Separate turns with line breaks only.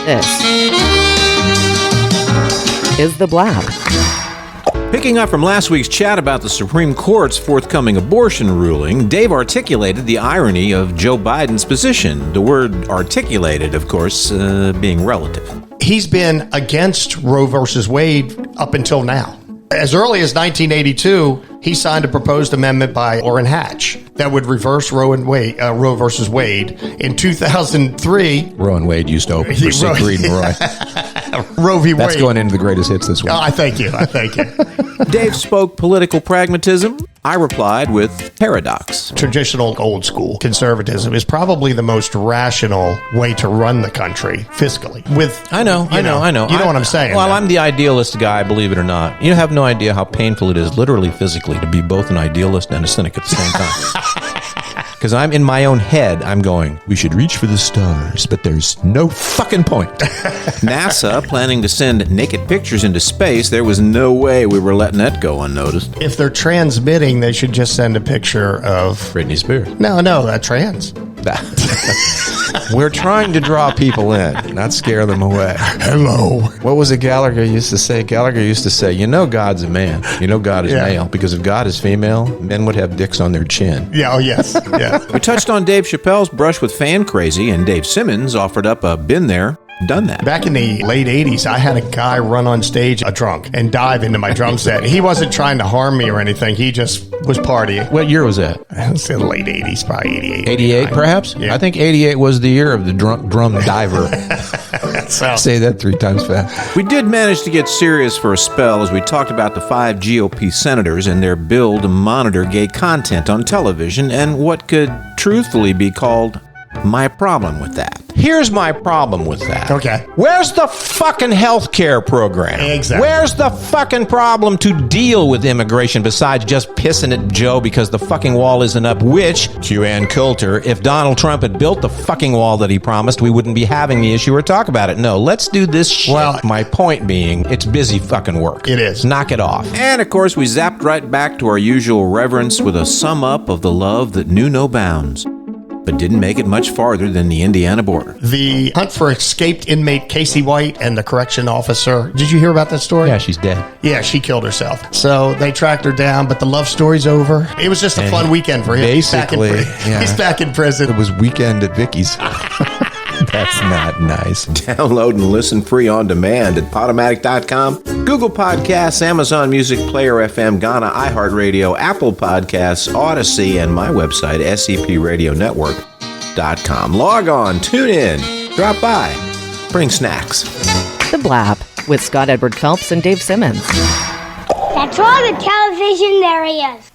This is The Blab.
Picking up from last week's chat about the Supreme Court's forthcoming abortion ruling, Dave articulated the irony of Joe Biden's position. The word articulated, of course, being relative.
He's been against Roe versus Wade up until now. As early as 1982, he signed a proposed amendment by Orrin Hatch that would reverse Roe versus Wade. In 2003...
Roe and Wade used to open for Sid Reed and Roy.
Roe v. Wade.
That's going into the greatest hits this week.
I thank you.
Dave spoke political pragmatism. I replied with paradox.
Traditional old school conservatism is probably the most rational way to run the country fiscally.
I know.
You know what I'm saying.
Well, I'm the idealist guy, believe it or not. You have no idea how painful it is, literally physically, to be both an idealist and a cynic at the same time. Because I'm in my own head, I'm going, we should reach for the stars, but there's no fucking point. NASA planning to send naked pictures into space. There was no way we were letting that go unnoticed.
If they're transmitting, they should just send a picture of...
Britney Spears.
No, trans.
We're trying to draw people in, not scare them away.
Hello.
What was it Gallagher used to say? Gallagher used to say, you know God's a man. You know God is male. Because if God is female, men would have dicks on their chin.
Yeah, oh yes. Yeah.
We touched on Dave Chappelle's brush with fan crazy, and Dave Simmons offered up a been there, done that.
Back in the late 80s, I had a guy run on stage drunk and dive into my drum set. He wasn't trying to harm me or anything. He just was partying.
What year was that?
It was in the late 80s, probably 88.
88, perhaps?
Yeah.
I think 88 was the year of the drunk drum diver. Say that 3 times fast.
We did manage to get serious for a spell as we talked about the 5 GOP senators and their bill to monitor gay content on television and what could truthfully be called my problem with that. Here's my problem with that.
Okay.
Where's the fucking health care program?
Exactly.
Where's the fucking problem to deal with immigration besides just pissing at Joe because the fucking wall isn't up? Which, Q-Ann Coulter, if Donald Trump had built the fucking wall that he promised, we wouldn't be having the issue or talk about it. No, let's do this shit.
Well,
my point being, it's busy fucking work.
It is.
Knock it off. And of course, we zapped right back to our usual reverence with a sum up of the love that knew no bounds, but didn't make it much farther than the Indiana border.
The hunt for escaped inmate Casey White and the correction officer. Did you hear about that story?
Yeah, she's dead.
Yeah, she killed herself. So they tracked her down, but the love story's over. It was just a fun weekend for him.
Basically,
he's back in prison.
It was weekend at Vicky's. That's not nice.
Download and listen free on demand at Podomatic.com, Google Podcasts, Amazon Music, Player FM, Ghana, iHeartRadio, Apple Podcasts, Odyssey, and my website, SCPRadioNetwork.com. Log on, tune in, drop by, bring snacks.
The Blab with Scott Edward Phelps and Dave Simmons.
That's all the television there is.